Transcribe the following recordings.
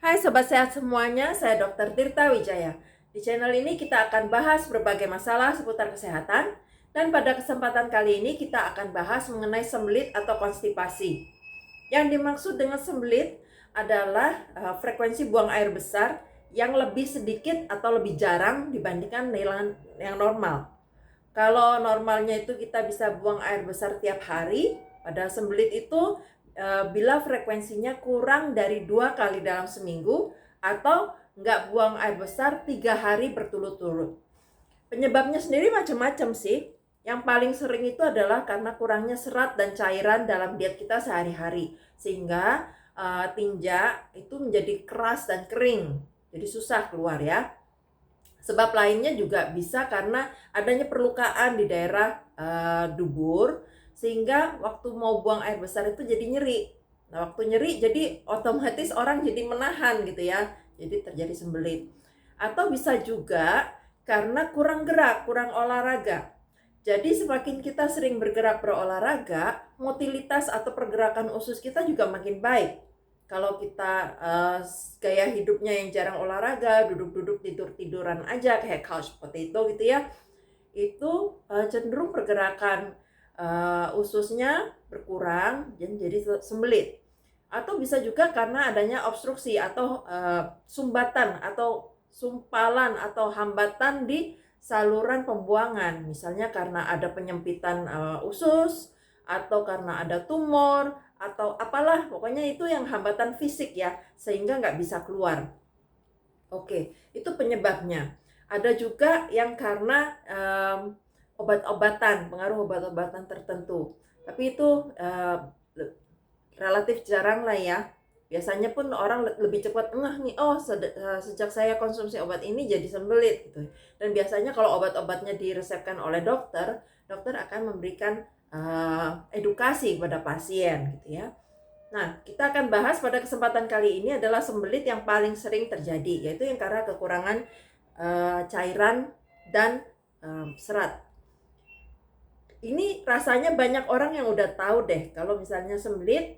Hai Sobat Sehat semuanya, saya Dr. Tirta Wijaya. Di channel ini kita akan bahas berbagai masalah seputar kesehatan, dan pada kesempatan kali ini kita akan bahas mengenai sembelit atau konstipasi. Yang dimaksud dengan sembelit adalah frekuensi buang air besar yang lebih sedikit atau lebih jarang dibandingkan dengan yang normal. Kalau normalnya itu kita bisa buang air besar tiap hari, pada sembelit itu bila frekuensinya kurang dari 2 kali dalam seminggu atau nggak buang air besar 3 hari berturut-turut. Penyebabnya sendiri macam-macam sih. Yang paling sering itu adalah karena kurangnya serat dan cairan dalam diet kita sehari-hari, sehingga tinja itu menjadi keras dan kering, jadi susah keluar ya. Sebab lainnya juga bisa karena adanya perlukaan di daerah dubur, sehingga waktu mau buang air besar itu jadi nyeri. Nah, waktu nyeri jadi otomatis orang jadi menahan gitu ya. Jadi terjadi sembelit. Atau bisa juga karena kurang gerak, kurang olahraga. Jadi semakin kita sering bergerak berolahraga, motilitas atau pergerakan usus kita juga makin baik. Kalau kita gaya hidupnya yang jarang olahraga, duduk-duduk tidur-tiduran aja kayak couch potato gitu ya, itu cenderung pergerakan ususnya berkurang dan jadi sembelit. Atau bisa juga karena adanya obstruksi atau sumbatan atau sumpalan atau hambatan di saluran pembuangan. Misalnya karena ada penyempitan usus, atau karena ada tumor, atau apalah, pokoknya itu yang hambatan fisik ya, sehingga nggak bisa keluar. Oke, itu penyebabnya. Ada juga yang karena obat-obatan, pengaruh obat-obatan tertentu. Tapi itu relatif jarang lah ya. Biasanya pun orang lebih cepat ngeh nih, oh sejak saya konsumsi obat ini jadi sembelit gitu. Dan biasanya kalau obat-obatnya diresepkan oleh dokter, dokter akan memberikan edukasi kepada pasien gitu ya. Nah, kita akan bahas pada kesempatan kali ini adalah sembelit yang paling sering terjadi, yaitu yang karena kekurangan cairan dan serat. Ini rasanya banyak orang yang udah tahu deh, kalau misalnya sembelit,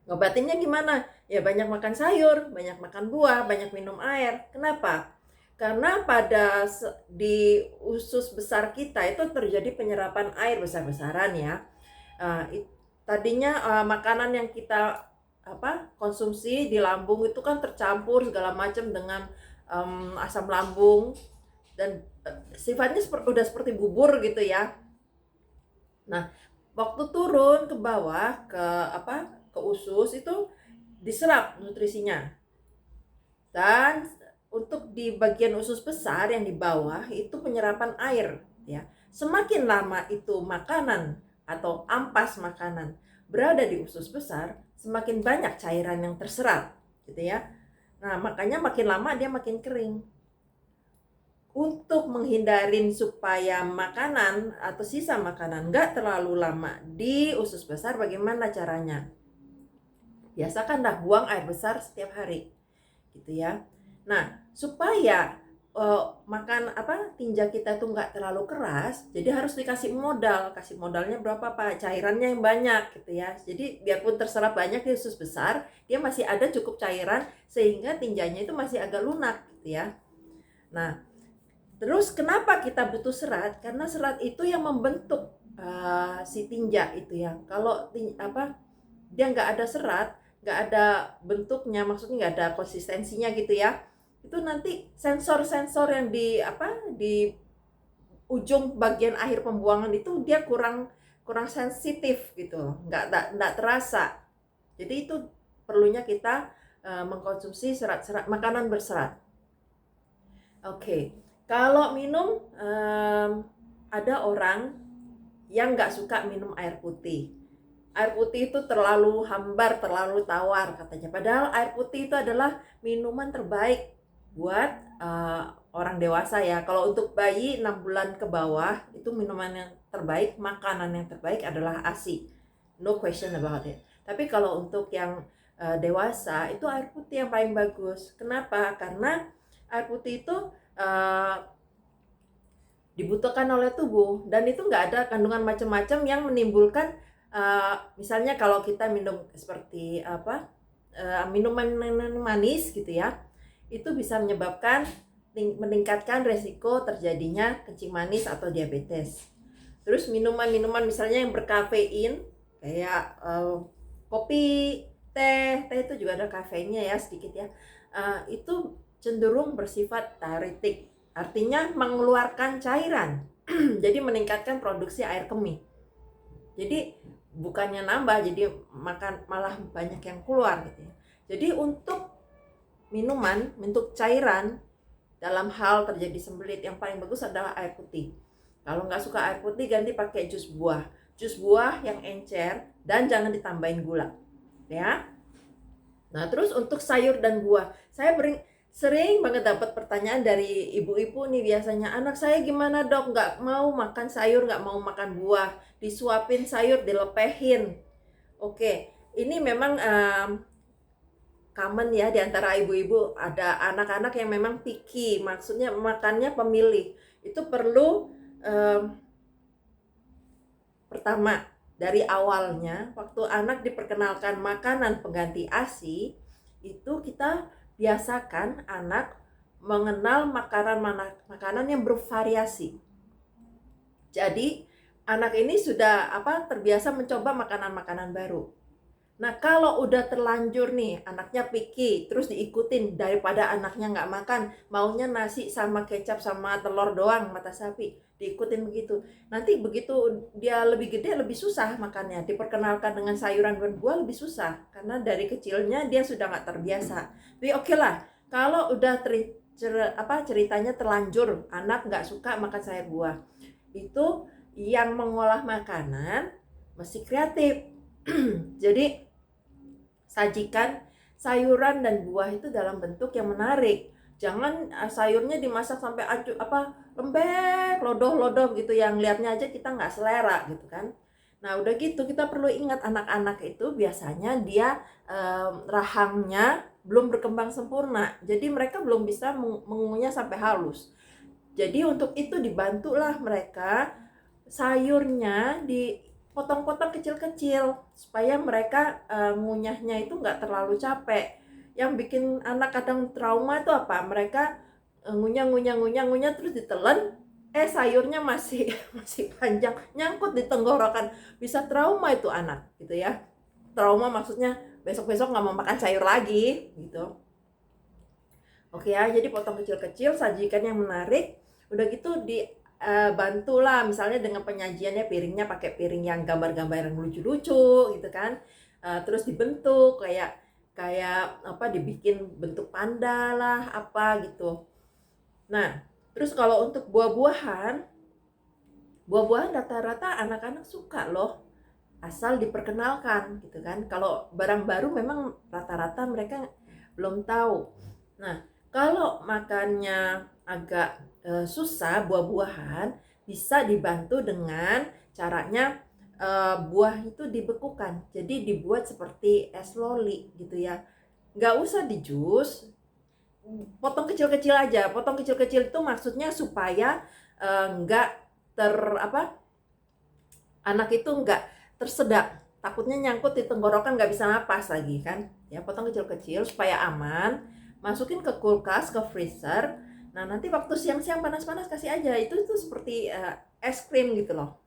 ngobatinnya gimana? Ya banyak makan sayur, banyak makan buah, banyak minum air. Kenapa? Karena di usus besar kita itu terjadi penyerapan air besar-besaran ya. Tadinya makanan yang kita konsumsi di lambung itu kan tercampur segala macam dengan asam lambung, dan sifatnya udah seperti bubur gitu ya. Nah, waktu turun ke bawah ke usus itu diserap nutrisinya. Dan untuk di bagian usus besar yang di bawah itu penyerapan air ya. Semakin lama itu makanan atau ampas makanan berada di usus besar, semakin banyak cairan yang terserap gitu ya. Nah, makanya makin lama dia makin kering. Untuk menghindarin supaya makanan atau sisa makanan nggak terlalu lama di usus besar, bagaimana caranya? Biasakanlah buang air besar setiap hari gitu ya. Nah, supaya tinja kita tuh nggak terlalu keras, jadi harus dikasih modal. Kasih modalnya berapa Pak? Cairannya yang banyak gitu ya. Jadi biarpun terserap banyak di usus besar, dia masih ada cukup cairan sehingga tinjanya itu masih agak lunak gitu ya. Nah, terus kenapa kita butuh serat? Karena serat itu yang membentuk si tinja itu ya. Kalau dia nggak ada serat, nggak ada bentuknya, maksudnya nggak ada konsistensinya gitu ya, itu nanti sensor-sensor yang di ujung bagian akhir pembuangan itu dia kurang sensitif gitu, nggak terasa. Jadi itu perlunya kita mengkonsumsi serat-serat, makanan berserat. Oke, kalau minum, ada orang yang nggak suka minum air putih. Air putih itu terlalu hambar, terlalu tawar katanya. Padahal air putih itu adalah minuman terbaik buat orang dewasa ya. Kalau untuk bayi 6 bulan ke bawah, itu minuman yang terbaik, makanan yang terbaik adalah ASI. No question about it. Tapi kalau untuk yang dewasa, itu air putih yang paling bagus. Kenapa? Karena air putih itu dibutuhkan oleh tubuh, dan itu nggak ada kandungan macam-macam yang menimbulkan misalnya kalau kita minum seperti minuman manis gitu ya, itu bisa menyebabkan meningkatkan resiko terjadinya kencing manis atau diabetes. Terus minuman-minuman misalnya yang berkafein kayak kopi, teh itu juga ada kafeinnya ya sedikit ya. Itu cenderung bersifat diuretik, artinya mengeluarkan cairan. Jadi meningkatkan produksi air kemih. Jadi bukannya nambah, jadi malah banyak yang keluar gitu ya. Jadi untuk minuman, untuk cairan dalam hal terjadi sembelit yang paling bagus adalah air putih. Kalau nggak suka air putih, ganti pakai jus buah. Jus buah yang encer dan jangan ditambahin gula. Ya. Nah, terus untuk sayur dan buah, saya sering banget dapat pertanyaan dari ibu-ibu nih biasanya, anak saya gimana dok, nggak mau makan sayur, nggak mau makan buah, disuapin sayur, dilepehin. Oke, ini memang common ya di antara ibu-ibu, ada anak-anak yang memang picky, maksudnya makannya pemilih. Itu perlu pertama, dari awalnya waktu anak diperkenalkan makanan pengganti ASI, itu kita biasakan anak mengenal makanan yang bervariasi. Jadi anak ini sudah terbiasa mencoba makanan-makanan baru. Nah, kalau udah terlanjur nih, anaknya picky, terus diikutin daripada anaknya nggak makan, maunya nasi sama kecap sama telur doang, mata sapi, diikutin begitu. Nanti begitu dia lebih gede, lebih susah makannya. Diperkenalkan dengan sayuran dan buah lebih susah, karena dari kecilnya dia sudah nggak terbiasa. Tapi oke lah, kalau udah ceritanya terlanjur, anak nggak suka makan sayur buah, itu yang mengolah makanan mesti kreatif. Jadi sajikan sayuran dan buah itu dalam bentuk yang menarik. Jangan sayurnya dimasak sampai lembek, lodoh-lodoh gitu, yang lihatnya aja kita nggak selera gitu kan. Nah udah gitu kita perlu ingat, anak-anak itu biasanya dia rahangnya belum berkembang sempurna, jadi mereka belum bisa mengunyah sampai halus. Jadi untuk itu dibantulah mereka sayurnya dipotong-potong kecil-kecil supaya mereka ngunyahnya itu nggak terlalu capek. Yang bikin anak kadang trauma itu apa? Mereka ngunyah terus ditelan, sayurnya masih masih panjang, nyangkut di tenggorokan, bisa trauma itu anak gitu ya. Trauma maksudnya besok-besok nggak mau makan sayur lagi gitu. Oke ya, jadi potong kecil-kecil, sajikan yang menarik. Udah gitu bantulah misalnya dengan penyajiannya, piringnya pakai piring yang gambar-gambar yang lucu-lucu gitu kan. Terus dibentuk kayak dibikin bentuk panda lah apa gitu. Nah, terus kalau untuk buah-buahan rata-rata anak-anak suka loh, asal diperkenalkan gitu kan. Kalau barang baru memang rata-rata mereka belum tahu. Nah, kalau makannya agak susah buah-buahan, bisa dibantu dengan caranya buah itu dibekukan. Jadi dibuat seperti es loli gitu ya. Nggak usah di jus, potong kecil-kecil aja. Potong kecil-kecil itu maksudnya supaya nggak anak itu nggak tersedak, takutnya nyangkut di tenggorokan nggak bisa napas lagi kan ya. Potong kecil-kecil supaya aman, masukin ke kulkas, ke freezer. Nah nanti waktu siang-siang panas-panas kasih aja, itu seperti es krim gitu loh.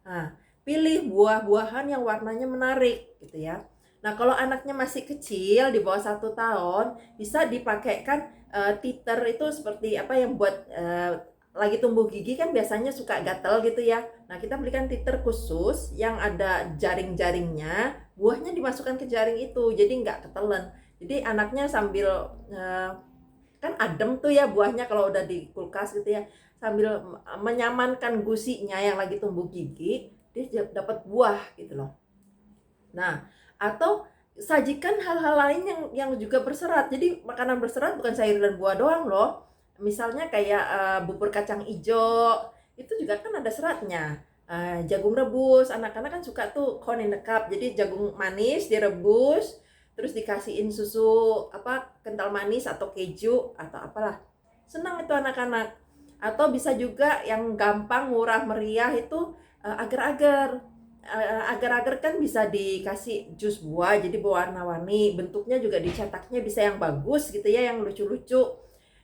Nah pilih buah-buahan yang warnanya menarik gitu ya. Nah kalau anaknya masih kecil di bawah 1 tahun, bisa dipakaikan teeter, itu seperti yang buat lagi tumbuh gigi kan biasanya suka gatel gitu ya. Nah kita belikan teeter khusus yang ada jaring-jaringnya, buahnya dimasukkan ke jaring itu, jadi nggak ketelen. Jadi anaknya sambil kan adem tuh ya buahnya kalau udah di kulkas gitu ya, sambil menyamankan gusinya yang lagi tumbuh gigi, dia dapat buah gitu loh. Nah atau sajikan hal-hal lain yang juga berserat. Jadi makanan berserat bukan sayur dan buah doang loh. Misalnya kayak bubur kacang ijo, itu juga kan ada seratnya. Jagung rebus, anak-anak kan suka tuh corn in the cup. Jadi jagung manis direbus, terus dikasihin susu kental manis atau keju atau apalah. Senang itu anak-anak. Atau bisa juga yang gampang murah meriah itu agar-agar. agar-agar kan bisa dikasih jus buah jadi berwarna-warni, bentuknya juga dicetaknya bisa yang bagus gitu ya, yang lucu-lucu.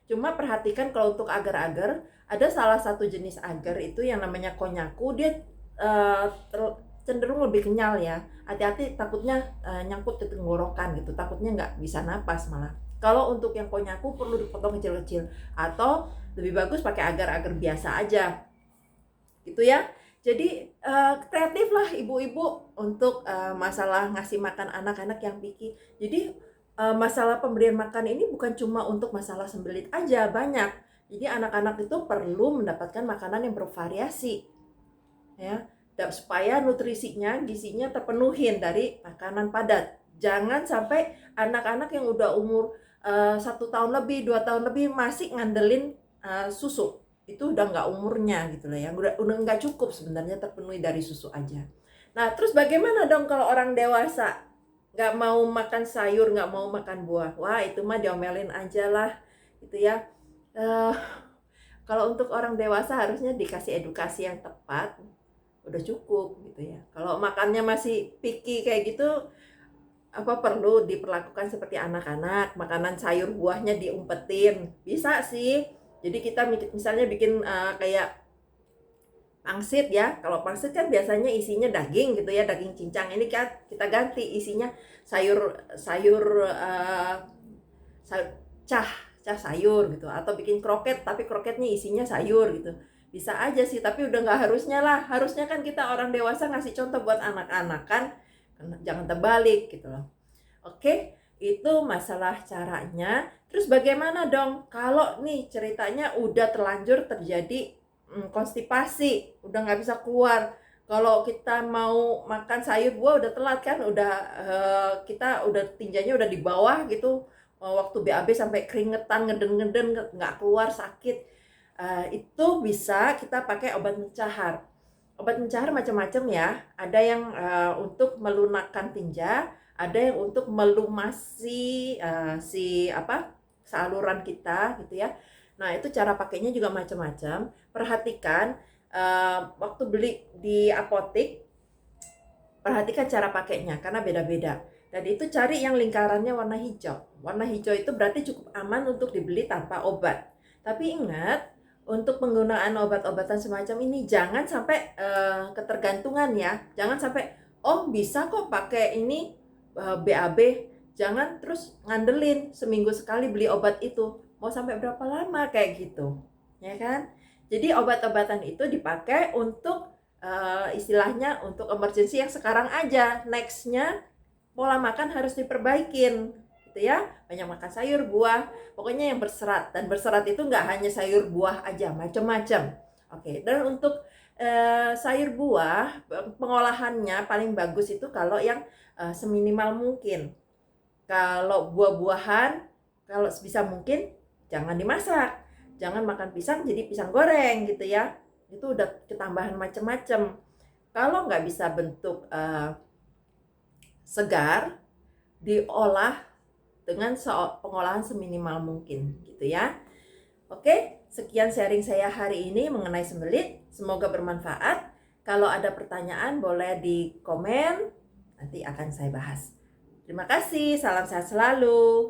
Cuma perhatikan kalau untuk agar-agar, ada salah satu jenis agar itu yang namanya konyaku, dia cenderung lebih kenyal ya. Hati-hati takutnya nyangkut di tenggorokan gitu, takutnya nggak bisa napas malah. Kalau untuk yang konyaku perlu dipotong kecil-kecil, atau lebih bagus pakai agar-agar biasa aja gitu ya. Jadi kreatif lah ibu-ibu untuk masalah ngasih makan anak-anak yang picky. Jadi masalah pemberian makan ini bukan cuma untuk masalah sembelit aja, banyak. Jadi anak-anak itu perlu mendapatkan makanan yang bervariasi ya, dan supaya nutrisinya, gizinya terpenuhin dari makanan padat. Jangan sampai anak-anak yang udah umur 1 tahun lebih, 2 tahun lebih masih ngandelin susu. Itu udah nggak umurnya gitu lah ya, udah nggak cukup sebenarnya terpenuhi dari susu aja. Nah terus bagaimana dong kalau orang dewasa nggak mau makan sayur, nggak mau makan buah? Wah itu mah diomelin aja lah gitu ya. uh, Kalau untuk orang dewasa harusnya dikasih edukasi yang tepat, udah cukup gitu ya. Kalau makannya masih picky kayak gitu, apa perlu diperlakukan seperti anak-anak, makanan sayur buahnya diumpetin, bisa sih. Jadi kita misalnya bikin kayak pangsit ya. Kalau pangsit kan biasanya isinya daging gitu ya, daging cincang. Ini kan kita ganti isinya sayur sayur sayur cah cah sayur gitu, atau bikin kroket tapi kroketnya isinya sayur gitu. Bisa aja sih, tapi udah nggak harusnya lah. Harusnya kan kita orang dewasa ngasih contoh buat anak-anak kan, jangan terbalik gitu loh. Oke, itu masalah caranya. Terus bagaimana dong kalau nih ceritanya udah terlanjur terjadi konstipasi, udah nggak bisa keluar. Kalau kita mau makan sayur buah udah telat kan, udah kita udah tinjanya udah di bawah gitu, waktu BAB sampai keringetan, ngeden-ngeden, nggak keluar, sakit. Itu bisa kita pakai obat mencahar. Obat mencahar macam-macam ya. Ada yang untuk melunakkan tinja, ada yang untuk melumasi saluran kita gitu ya. Nah itu cara pakainya juga macam-macam. Perhatikan waktu beli di apotek, perhatikan cara pakainya karena beda-beda. Dan itu cari yang lingkarannya warna hijau. Warna hijau itu berarti cukup aman untuk dibeli tanpa obat. Tapi ingat, untuk penggunaan obat-obatan semacam ini jangan sampai ketergantungan ya. Jangan sampai bisa kok pakai ini BAB. Jangan terus ngandelin seminggu sekali beli obat itu. Mau sampai berapa lama kayak gitu. Ya kan? Jadi obat-obatan itu dipakai untuk istilahnya untuk emergency yang sekarang aja. Nextnya pola makan harus diperbaikin gitu ya. Banyak makan sayur, buah, pokoknya yang berserat. Dan berserat itu nggak hanya sayur buah aja, macam-macam. Oke, dan untuk sayur buah pengolahannya paling bagus itu kalau yang seminimal mungkin. Kalau buah-buahan, kalau sebisa mungkin jangan dimasak. Jangan makan pisang jadi pisang goreng gitu ya. Itu udah ketambahan macam-macam. Kalau nggak bisa bentuk segar, diolah dengan pengolahan seminimal mungkin gitu ya. Oke, sekian sharing saya hari ini mengenai sembelit. Semoga bermanfaat. Kalau ada pertanyaan boleh di komen, nanti akan saya bahas. Terima kasih, salam sehat selalu.